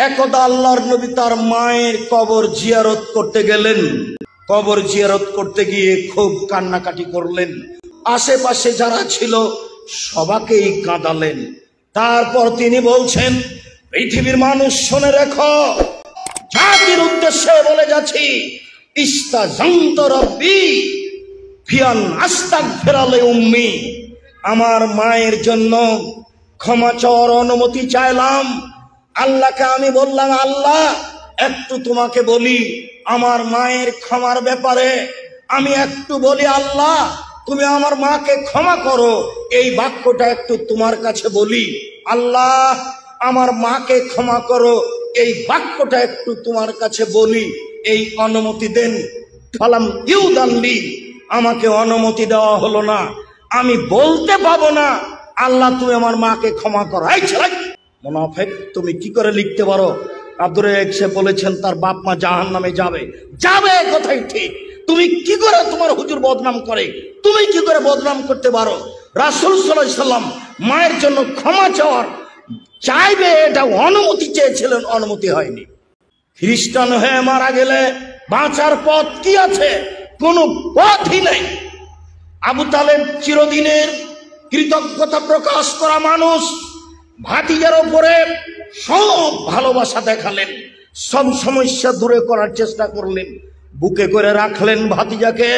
একদা আল্লাহর নবী তার মায়ের কবর জিয়ারত করতে গেলেন। কবর জিয়ারত করতে গিয়ে খুব কান্নাকাটি করলেন। আশেপাশে যারা ছিল সবাইকেই কাঁদালেন। তারপর তিনি বলছেন, পৃথিবীর মানুষ শুনে রেখো, জাতির উদ্দেশ্যে বলে যাচ্ছি, ইস্তাজান্ত রব্বি ফিয়ান আস্তাগফিরালে উম্মি, আমার মায়ের জন্য ক্ষমা চাওয়ার অনুমতি চাইলাম। আল্লাহকে আমি বললাম, আল্লাহ একটু তোমাকে বলি আমার মায়ের ক্ষমার ব্যাপারে, আমি একটু বলি আল্লাহ তুমি আমার মাকে ক্ষমা করো, এই বাক্যটা একটু তোমার কাছে বলি। আল্লাহ আমার মাকে ক্ষমা করো, এই বাক্যটা একটু তোমার কাছে বলি, এই অনুমতি দেন। ফালাম ইউদানলি, আমাকে অনুমতি দেওয়া হলো না। আমি বলতে পাবো না আল্লাহ তুমি আমার মাকে ক্ষমা করো। এই ছেলে মুনাফিক, তুমি কি করে লিখতে পারো? আব্দুর রাজ্জাক সে বলেছেন তার বাপ মা জাহান্নামে যাবে। যাবে কথাই ঠিক, তুমি কি করে তোমার হুজুর বদনাম করে, তুমি কি করে বদনাম করতে পারো? রাসূল সাল্লাল্লাহু আলাইহি সাল্লাম মায়ের জন্য ক্ষমা চাওয়ার চাইবে এটা অনুমতি চেয়েছিলেন, অনুমতি হয়নি। খ্রিস্টান হয়ে মারা গেলে বাঁচার পথ কি আছে? কোনো পথই নেই। আবু তালেব চিরদিনের কৃতজ্ঞতা প্রকাশ করা মানুষ, ভাতিজার ওপরে সব ভালোবাসা দেখালেন, সব সমস্যা দূরে করার চেষ্টা করলেন। বুকে করে রাখলেন ভাতিজাকে,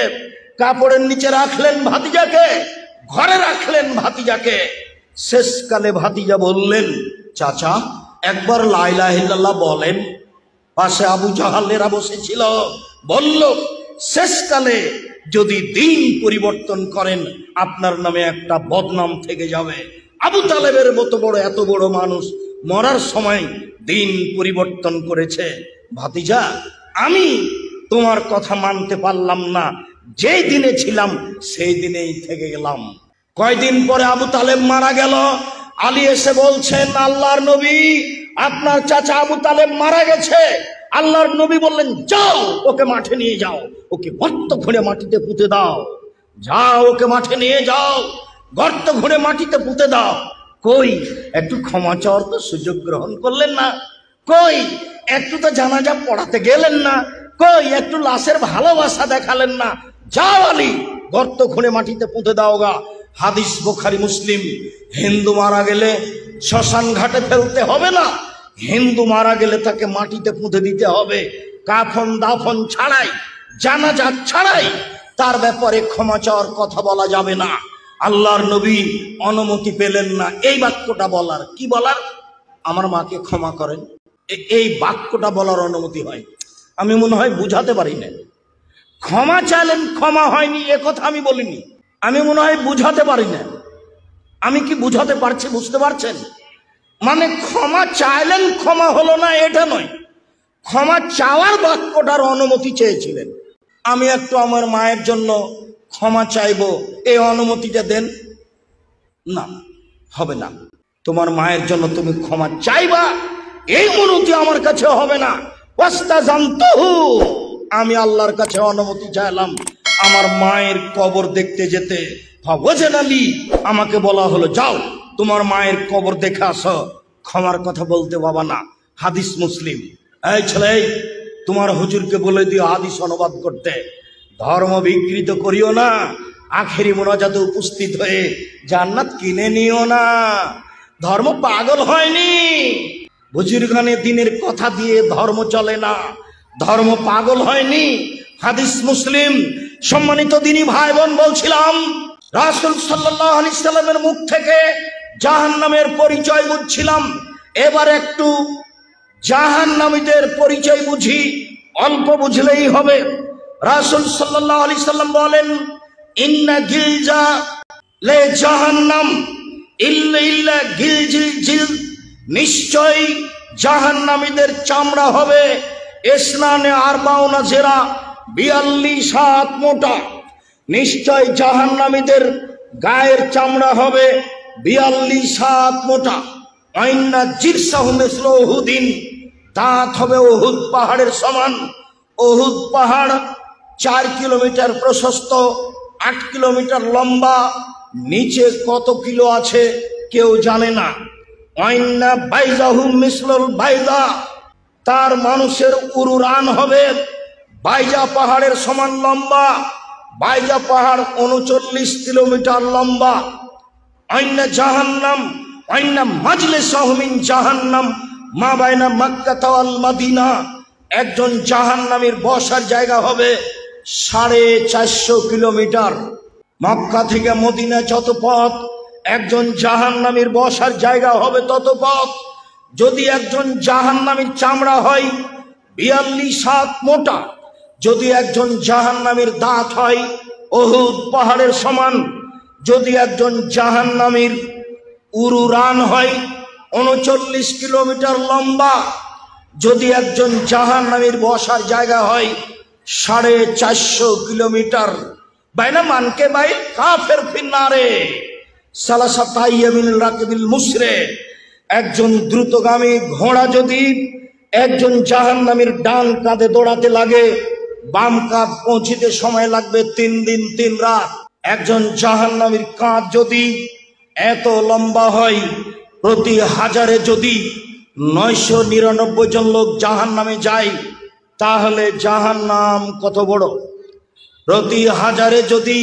কাপড়ের নিচে রাখলেন ভাতিজাকে, ঘরে রাখলেন ভাতিজাকে। শেষকালে ভাতিজা বললেন, চাচা একবার লা ইলাহা ইল্লাল্লাহ বলেন। পাশে আবু জাহালেরা বসেছিল, বলল শেষকালে যদি দিন পরিবর্তন করেন আপনার নামে একটা বদনাম থেকে যাবে। আবু তালেবের মতো বড় এত বড় মানুষ মরার সময় দিন পরিবর্তন করেছে। ভাতিজা আমি তোমার কথা মানতে পারলাম না, যেই দিনে ছিলাম সেই দিনেই থেকে গেলাম। কয়দিন পরে আবু তালেব মারা গেল। আলী এসে বলছেন, আল্লাহর নবী আপনার চাচা আবু তালেব মারা গেছে। আল্লাহর নবী বললেন, যাও ওকে মাঠে নিয়ে যাও, ওকে গর্ত খুঁড়ে মাটিতে পুঁতে দাও। যাও ওকে মাঠে নিয়ে যাও, গর্ত খুঁড়ে মাটিতে পুঁতে দাও। কই একটু ক্ষমা চাওয়ার তো সুযোগ গ্রহণ করলেন না? কই একটু তো জানাজা পড়াতে গেলেন না? কই একটু লাশের ভালোবাসা দেখালেন না? যাও আলী গর্ত খুঁড়ে মাটিতে পুঁতে দাও গা। হাদিস বুখারী মুসলিম। হিন্দু মারা গেলে শ্মশান ঘাটে ফেলতে হবে না, হিন্দু মারা গেলে তাকে মাটিতে পুঁতে দিতে হবে। কাফন দাফন ছাড়াই, জানাজা ছাড়াই তার ব্যাপারে ক্ষমা চাওয়ার কথা বলা যাবে না। আল্লাহর নবী অনুমতি পেলেন না এই বাক্যটা বলার। কি বলার? আমার মাকে ক্ষমা করেন, এই বাক্যটা বলার অনুমতি হয়। আমি মনে হয় বুঝাতে পারি না। ক্ষমা চাইলেন, ক্ষমা হয়নি এ কথা আমি বলিনি। আমি মনে হয় বুঝাতে পারি না। আমি কি বুঝাতে পারছি? বুঝতে পারছেন? মানে ক্ষমা চাইলেন, ক্ষমা হলো না এটা নয়, ক্ষমা চাওয়ার বাক্যটার অনুমতি চেয়েছিলেন। আমি একটু আমার মায়ের জন্য ক্ষমা চাইবো, এই অনুমতিটা দেন। না, হবে না। তোমার মায়ের জন্য তুমি ক্ষমা চাইবা এই অনুমতি আমার কাছে হবে না। ওয়াস্তাজানতুহু, আমি আল্লাহর কাছে অনুমতি চাইলাম আমার মায়ের কবর দেখতে যেতে। ফাওয়াজানালি, আমাকে বলা হলো যাও তোমার মায়ের কবর দেখে আসো, ক্ষমার কথা বলতে বাবা না। হাদিস মুসলিম। এই ছেলে, তোমার হুজুরকে বলে দিও হাদিস অনুবাদ করতে। ধর্ম বিকৃত করিও না, আখেরি মোনাজাতে উপস্থিত হয়ে জান্নাত কিনে নিও না। ধর্ম পাগল হয়নি, বুজুর্গানে দিনের কথা দিয়ে ধর্ম চলে না। ধর্ম পাগল হয়নি। হাদিস মুসলিম। সম্মানিত দিনী ভাই বোন, বলছিলাম রাসূল সাল্লাল্লাহু আলাইহি সাল্লামের মুখ থেকে জাহান্নামের পরিচয় বুঝছিলাম। এবার একটু জাহান্নামীদের পরিচয় বুঝি, অল্প বুঝলেই হবে। রাসূল সাল্লাল্লাহু আলাইহি সাল্লাম বলেন, ইন্না গিলজা লে জাহান্নাম ইল্লা গিলজিল, নিশ্চয় জাহান্নামীদের চামড়া হবে ইসনানে আরবাউনা জেরা, 42 হাত মোটা। নিশ্চয় জাহান্নামীদের গায়ের চামড়া হবে 42 হাত মোটা। আইন্না জিরসাহু মিসলু উহুদিন, দাঁত হবে উহুদ পাহাড়ের সমান। উহুদ পাহাড় 4 কিলোমিটার প্রশস্ত, 8 কিলোমিটার লম্বা। নিচে কত কিলো আছে কেউ জানে না। আইন্না বাইজাহু মিসলুল বাইদা, তার মানুষের উরুরান হবে বাইজা পাহাড়ের সমান লম্বা। বাইজা পাহাড় 39 কিলোমিটার লম্বা। আইনা জাহান্নাম আইনা মাজলিসাহু মিন জাহান্নাম মা বাইনা মক্কা ওয়াল মদিনা। একজন জাহান্নামীর বসার জায়গা হবে 450 কিলোমিটার। মক্কা থেকে মদিনা যত পথ, একজন জাহান্নামীর বসার জায়গা হবে তত পথ। যদি একজন জাহান্নামীর চামড়া হয় 42 হাত মোটা, যদি একজন জাহান্নামীর দাঁত হয় উহুদ পাহাড়ের সমান, যদি একজন জাহান্নামীর উরুরান হয় 39 কিলোমিটার লম্বা, যদি একজন জাহান্নামীর বসার জায়গা হয় 450 কিলোমিটার। বাইনা মানকে বাই কাফের ফিন্নারে সালাসাতা ইয়ামিনুল রাকিবিল মুসরে। একজন দ্রুতগামী ঘোড়া যদি একজন জাহান্নামীর ডান কাঁধে দৌড়াতে লাগে, বাম কাঁধ পৌঁছিতে সময় লাগবে 3 দিন 3 রাত। একজন জাহান্নামীর কাঁধ যদি এত লম্বা হয়, প্রতি হাজারে যদি 999 জন লোক জাহান্নামে যায়, তাহলে জাহান্নাম কত বড়? প্রতি হাজারে যদি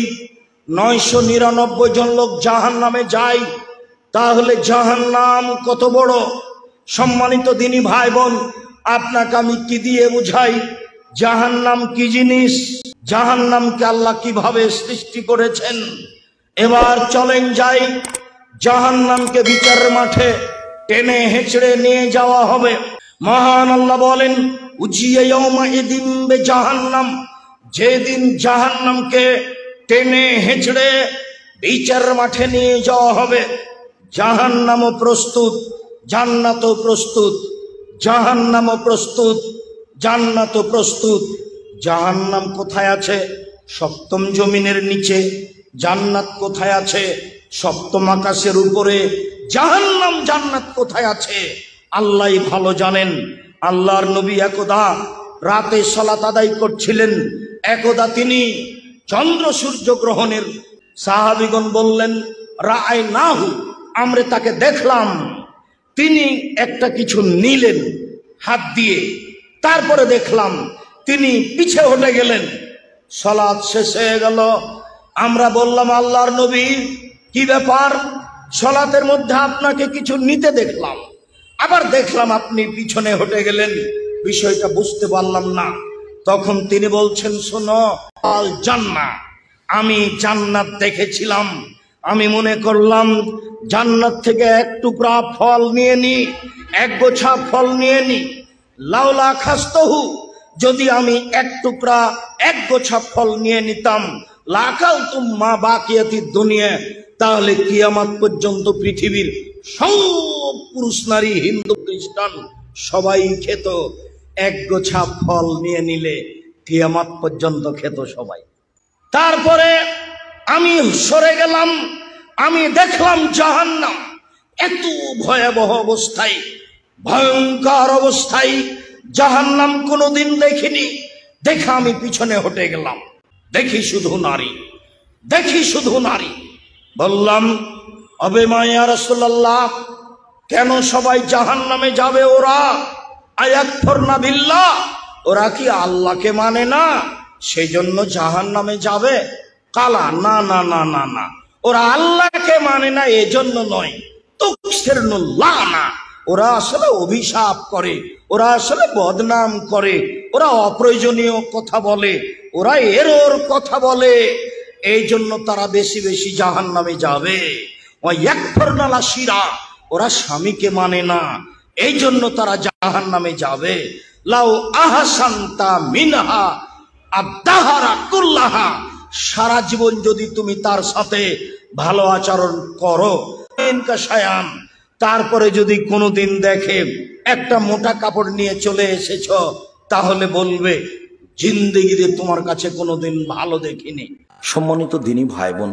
999 জন লোক জাহান্নামে যায়, তাহলে জাহান্নাম কত বড়? সম্মানিত দিনী ভাই বোন, আপনাকে আমি কি দিয়ে বুঝাই জাহান্নাম কি জিনিস, জাহান্নামকে আল্লাহ কিভাবে সৃষ্টি করেছেন। এবার চলেন যাই, জাহান্নামকে বিচারের মাঠে টেনে হেঁচড়ে নিয়ে যাওয়া হবে। মহান আল্লাহ বলেন, উজিয়া ইয়াউমা ইদিন বে জাহান্নাম। যেদিন জাহান্নামকে টেনে হেঁচড়ে বিচারের মাঠে নিয়ে যাওয়া হবে, জাহান্নামও প্রস্তুত, জান্নাতও প্রস্তুত। জাহান্নামও প্রস্তুত, জান্নাতও প্রস্তুত। জাহান্নাম কোথায় আছে? সপ্তম জমিনের নিচে। জান্নাত কোথায় আছে? সপ্তম আকাশের উপরে। জাহান্নাম জান্নাত কোথায় আছে আল্লাহই ভালো জানেন। আল্লাহর নবী একদা রাতে সালাত আদায় করছিলেন। একদা তিনি চন্দ্র সূর্য গ্রহণের, সাহাবীগণ বললেন রাআইনাহু, আমরা তাকে দেখলাম। তিনি একটা কিছু নিলেন হাত দিয়ে, তারপরে দেখলাম তিনি পিছে হটে গেলেন। সালাত শেষ হয়ে গেল। আমরা বললাম আল্লাহর নবী কি ব্যাপার? সালাতের মধ্যে আপনাকে কিছু নিতে দেখলাম, আবার দেখলাম আপনি পিছনে হটে গেলেন, বিষয়টা বুঝতে পারলাম না। তখন তিনি বলছেন, শোনো, আল জান্নাহ, আমি জান্নাত দেখেছিলাম। আমি মনে করলাম জান্নাত থেকে এক টুকরা ফল নিয়ে নি, এক গোছা ফল নিয়ে নি। লাউলা খাস্তহু, যদি আমি এক টুকরা এক গোছা ফল নিয়ে নিতাম, লাকালতুম মা বাকিয়াতিদ দুনিয়া, তাহলে কিয়ামত পর্যন্ত পৃথিবীর সব পুরুষ নারী হিন্দু খ্রিস্টান সবাই খেত। এক গোছা ফল নিয়ে নিলে কিয়ামত পর্যন্ত খেত সবাই। তারপরে আমি সরে গেলাম, আমি দেখলাম জাহান্নাম এত ভয়াবহ অবস্থায়, ভয়ঙ্কর অবস্থায় জাহান্নাম কোনোদিন দেখিনি। দেখে আমি পিছনে হটে গেলাম, দেখি শুধু নারী, দেখি শুধু নারী। বললাম, আবে মা ইয়া রাসূলুল্লাহ, কেন সবাই জাহান্নামে যাবে? ওরা আয়াকফুরনা বিল্লাহ, ওরা কি আল্লাহকে মানে না, সেই জন্য জাহান্নামে যাবে? কালা, না না না না না, ওরা আল্লাহকে মানে না এজন্য নয়, তুকসিরুল্লাহ না, ওরা আসলে অভিশাপ করে, ওরা আসলে বদনাম করে, ওরা অপ্রয়োজনীয় কথা বলে, ওরা এরর কথা বলে, এই জন্য তারা বেশি বেশি জাহান্নামে যাবে। ওয়ায়াকফুরনাল আশিরা, ওরা স্বামীকে মানে না, এই জন্য তারা জাহান্নামে যাবে। লাউ আহসানতা মিনহা আদাহারা কুল্লাহা, সারা জীবন যদি তুমি তার সাথে ভালো আচরণ করো, ইনকাশায়ান, তারপরে যদি কোনোদিন দেখে একটা মোটা কাপড় নিয়ে চলে এসেছ, তাহলে বলবে জিন্দেগিতে তোমার কাছে কোনোদিন ভালো দেখিনি। সম্মানিত দিনী ভাই বোন,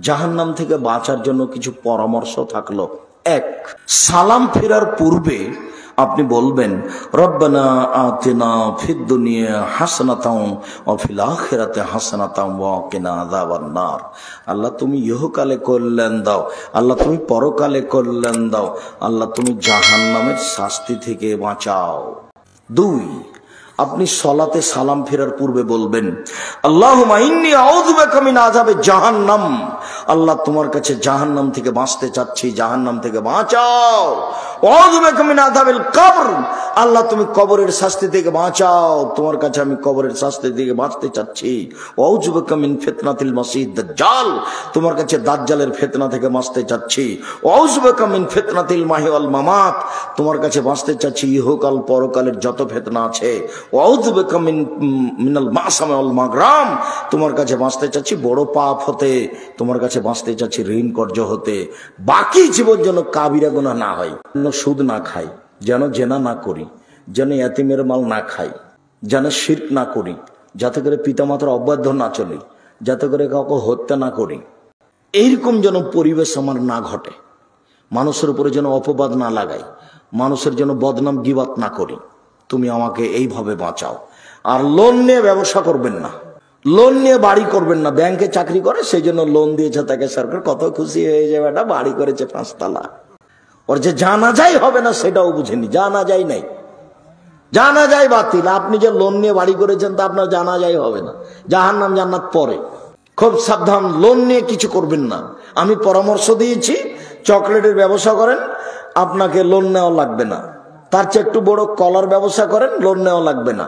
জাহান্নাম থেকে বাঁচার জন্য কিছু পরামর্শ থাকলো। এক, সালাম ফেরার পূর্বে আপনি বলবেন, রব্বানা আতিনা ফিদ দুনিয়া হাসানাতাও ওয়া ফিল আখিরাতি হাসানাতাও ওয়া কিনা আযাবান নার। আল্লাহ তুমি ইহকালে কল্যাণ দাও, আল্লাহ তুমি পরকালে কল্যাণ দাও, আল্লাহ তুমি জাহান্নামের শাস্তি থেকে বাঁচাও। দুই, আপনি সলাতে সালাম ফেরার পূর্বে বলবেন আল্লাহুম্মা ইন্নী আউযু বিকা মিন আযাবে জাহান্নাম, আল্লাহ তোমার কাছে জাহান্নাম থেকে বাঁচতে চাচ্ছি, জাহান্নাম থেকে বাঁচাও। আউযু বিকা মিন আযাবিল কবর, আল্লাহ তুমি কবরের শাস্তি থেকে বাঁচাও, তোমার কাছে আমি কবরের শাস্তি থেকে বাঁচতে চাচ্ছি। আউযু বিকা মিন ফিতনাতিল মাসিহিদ দাজ্জাল, তোমার কাছে দাজ্জালের ফিতনা থেকে বাঁচতে চাচ্ছি। আউযু বিকা মিন ফিতনাতিল মাহি ওয়াল মামাত, তোমার কাছে বাঁচতে চাচ্ছি ইহকাল পরকালের যত ফিতনা আছে। আউযু বিকা মিনাল মাসাম ওয়াল মাগরাম, তোমার কাছে বাঁচতে চাচ্ছি বড় পাপ হতে, তোমার কাছে বাঁচতে চাচ্ছি ঋণ কর্য হতে। বাকি জীবন যেন কাবিরা গুনাহ না হয়, যেন সুদ না খাই, যেন জেনা না করি, যেন ইয়াতিমের মাল না খাই, যেন শিরক না করি, যাতে করে পিতামাতার অবাধ্য না চলি, যাতে করে কাউকে হত্যা না করি। এইরকম যেন পরিবেশ আমার না ঘটে, মানুষের উপরে যেন অপবাদ না লাগাই, মানুষের যেন বদনাম গিবাত না করি। তুমি আমাকে এইভাবে বাঁচাও। আর লোন নিয়ে ব্যবসা করবেন না, লোন নিয়ে বাড়ি করবেন না। ব্যাংকে চাকরি করে সেই জন্য লোন দিয়েছে তাকে সরকার, কত খুশি হয়ে যাবে, এটা বাড়ি করেছে 5 তলা। ওর যে জানা যায় হবে না সেটাও বুঝেনি, জানা যায় নাই, জানা যায় বাতিল। আপনি যে লোন নিয়ে বাড়ি করেছেন তা আপনার জানা যায় হবে না, জাহান্নাম জান্নাত পরে। খুব সাবধান, লোন নিয়ে কিছু করবেন না। আমি পরামর্শ দিয়েছি চকলেটের ব্যবসা করেন, আপনাকে লোন নেওয়া লাগবে না। তার চেয়ে একটু বড় কলার ব্যবসা করেন, লোন নেওয়া লাগবে না।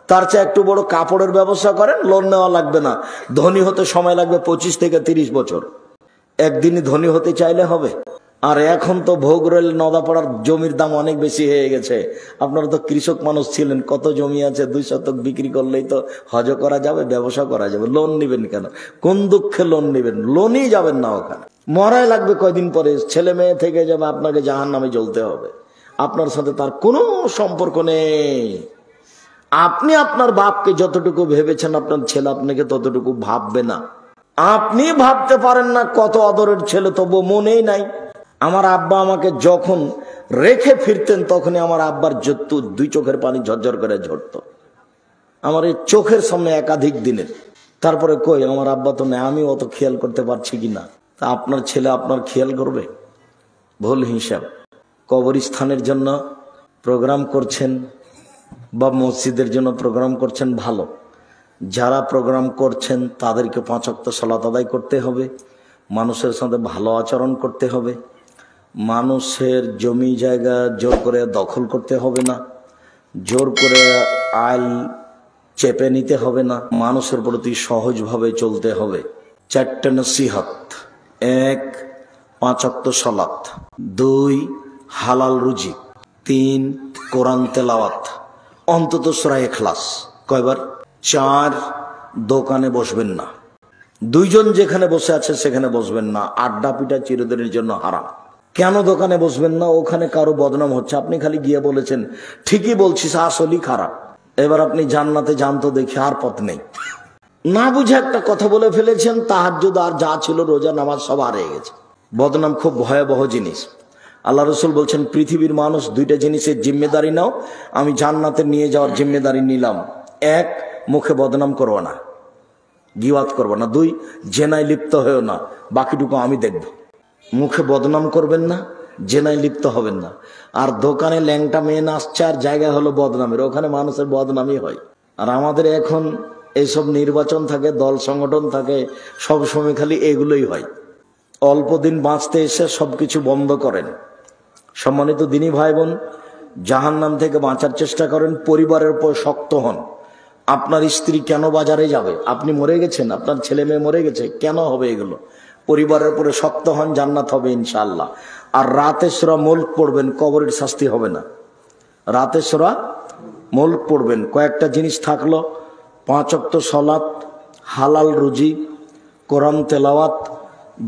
তার চেয়ে একটু বড় কাপড়ের ব্যবসা করেন, লোন নেওয়া লাগবে না। ধনী হতে সময় লাগবে 25 থেকে 30 বছর। একদিনই ধনী হতে চাইলে হবে। আর এখন তো ভোগ রেল নদাপাড়ার জমির দাম অনেক বেশি হয়ে গেছে। আপনারা তো কৃষক মানুষ ছিলেন, কত জমি আছে, 2 শতক বিক্রি করলেই তো হজ করা যাবে, ব্যবসা করা যাবে। লোন নিবেন কেন? কোন দুঃখে লোন নিবেন? লোনই যাবেন না ওখানে, মরাই লাগবে কয়দিন পরে, ছেলে মেয়ে থেকে যাবে, আপনাকে জাহান্নামে জ্বলতে হবে। আপনার সাথে তার কোনো সম্পর্ক নেই। আপনি আপনার বাপকে যতটুকু ভেবেছেন আপনার ছেলে আপনাকে ততটুকু ভাববে না। আপনি ভাবতে পারেন না কত আদরের ছেলে, তবু মনেই নাই। আমার আব্বা আমাকে যখন রেখে ফিরতেন তখনই আমার আব্বার 2 চোখের পানি ঝরঝর করে ঝরতো, আমার এই চোখের সামনে একাধিক দিনের। তারপরে কই আমার আব্বা তো নেই, আমি অত খেয়াল করতে পারছি কিনা। তা আপনার ছেলে আপনার খেয়াল করবে? ভুল হিসাব। কবরস্থানের জন্য প্রোগ্রাম করছেন বা মসজিদের জন্য প্রোগ্রাম করছেন, ভালো। যারা প্রোগ্রাম করছেন তাদেরকে 5 ওয়াক্ত সালাত আদায় করতে হবে, মানুষের সাথে ভালো আচরণ করতে হবে, মানুষের জমি জায়গা জোর করে দখল করতে হবে না, জোর করে আইল চেপে নিতে হবে না, মানুষের প্রতি সহজভাবে চলতে হবে। 4টে নসিহত: 1 5 ওয়াক্ত সালাত, 2 হালাল রুজি, 3 কোরআন তেলাওয়াত, অন্তত সূরা ইখলাস। কয়বার? 4 দোকানে বসবেন না, 2 জন যেখানে বসে আছে সেখানে বসবেন না। আড্ডা পিটা চিরদিনের জন্য হারাম। কেন দোকানে বসবেন না? ওখানে কারো বদনাম হচ্ছে, আপনি খালি গিয়ে বলেছেন ঠিকই বলছিস, আসলেই খারাপ। এবার আপনি জান্নাতে যান তো দেখি, আর পথ নেই। না বুঝে একটা কথা বলে ফেলেছেন, তাহাজ্জুদ আর যা ছিল রোজা নামাজ সব হারিয়ে গেছে। বদনাম খুব ভয়াবহ জিনিস। আল্লাহ রসুল বলছেন পৃথিবীর মানুষ 2টা জিনিসের জিম্মেদারি নাও, আমি জান্নাতে নিয়ে যাওয়ার জিম্মেদারি নিলাম। 1 মুখে বদনাম করবো না, গিওয়াত করবো না। 2 জেনায় লিপ্ত হয়েও না, বাকিটুকু আমি দেখব। মুখে বদনাম করবেন না, জেনায় লিপ্ত হবেন না। আর দোকানে ল্যাংটা মেয়ে নাচছে আর জায়গা হলো বদনামের, ওখানে মানুষের বদনামই হয়। আর আমাদের এখন এইসব নির্বাচন থাকে, দল সংগঠন থাকে, সব সময় খালি এগুলোই হয়। অল্প দিন বাঁচতে এসে সবকিছু বন্ধ করেন। সম্মানিত দিনী ভাই বোন, জাহান্নাম থেকে বাঁচার চেষ্টা করেন, পরিবারের উপর শক্ত হন। আপনার স্ত্রী কেন বাজারে যাবে? আপনি মরে গেছেন, আপনার ছেলে মেয়ে মরে গেছে, কেন হবে এগুলো? পরিবারের উপরে শক্ত হন, জান্নাত হবে ইনশাআল্লাহ। আর রাতে সূরা মুলক পড়বেন, কবরের শাস্তি হবে না। রাতে সূরা মুলক পড়বেন। কয়েকটা জিনিস থাকলো: 5 ওয়াক্ত সালাত, হালাল রুজি, কোরআন তেলাওয়াত,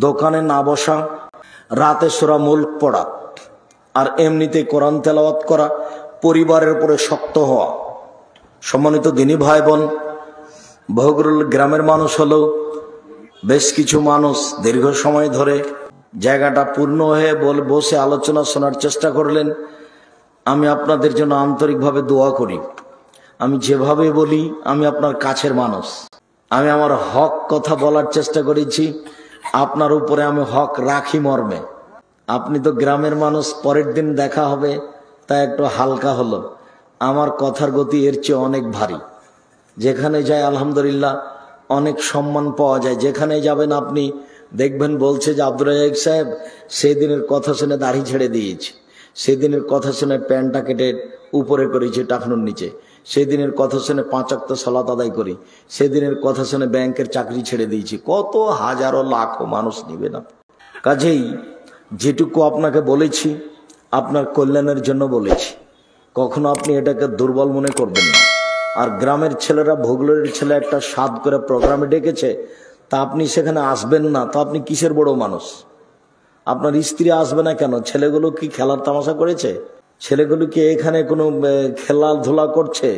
দোকানে না বসা, রাতে সূরা মুলক পড়া, আর এমনিতে কোরআন তেলাওয়াত করা, পরিবারের উপরে শক্ত হওয়া। সম্মানিত দিনী ভাই বোন, বহুগুরুল গ্রামের মানুষ হলেও বেশ কিছু মানুষ দীর্ঘ সময় ধরে জায়গাটা পূর্ণ হয়ে বসে আলোচনা শোনার চেষ্টা করলেন। আমি আপনাদের জন্য আন্তরিকভাবে দোয়া করি। আমি যেভাবে বলি, আমি আপনার কাছের মানুষ, আমি আমার হক কথা বলার চেষ্টা করেছি, আপনার উপরে আমি হক রাখি মর্মে। আপনি তো গ্রামের মানুষ, পরের দিন দেখা হবে, তাই একটু হালকা হলো। আমার কথার গতি এর চেয়ে অনেক ভারী। যেখানে যায় আলহামদুলিল্লাহ অনেক সম্মান পাওয়া যায়। যেখানে যাবেন আপনি দেখবেন বলছে যে আব্দুর রাজ্জাক সাহেব সেদিনের কথা শুনে দাড়ি ছেড়ে দিয়েছে, সেদিনের কথা শুনে প্যান্টটা কেটে উপরে করেছে টাকনুর নিচে, সেদিনের কথা শুনে 5 ওয়াক্ত সালাত আদায় করি, সেদিনের কথা শুনে ব্যাংকের চাকরি ছেড়ে দিয়েছি। কত হাজারো লাখো মানুষ নিবে না। কাজেই যেটুকু আপনাকে বলেছি আপনার কল্যাণের জন্য বলেছি, কখনো আপনি এটাকে দুর্বল মনে করবেন না। আর গ্রামের ছেলেরা, ভোগলের ছেলে একটা স্বাদ করে প্রোগ্রামে ডেকেছে, তা আপনি সেখানে আসবেন না, তো আপনি কিসের বড় মানুষ? আপনার স্ত্রী আসবে না কেন? ছেলেগুলো কি খেলার তামাশা করেছে? ছেলেগুলো কি এখানে কোনো খেলাধুলা করছে?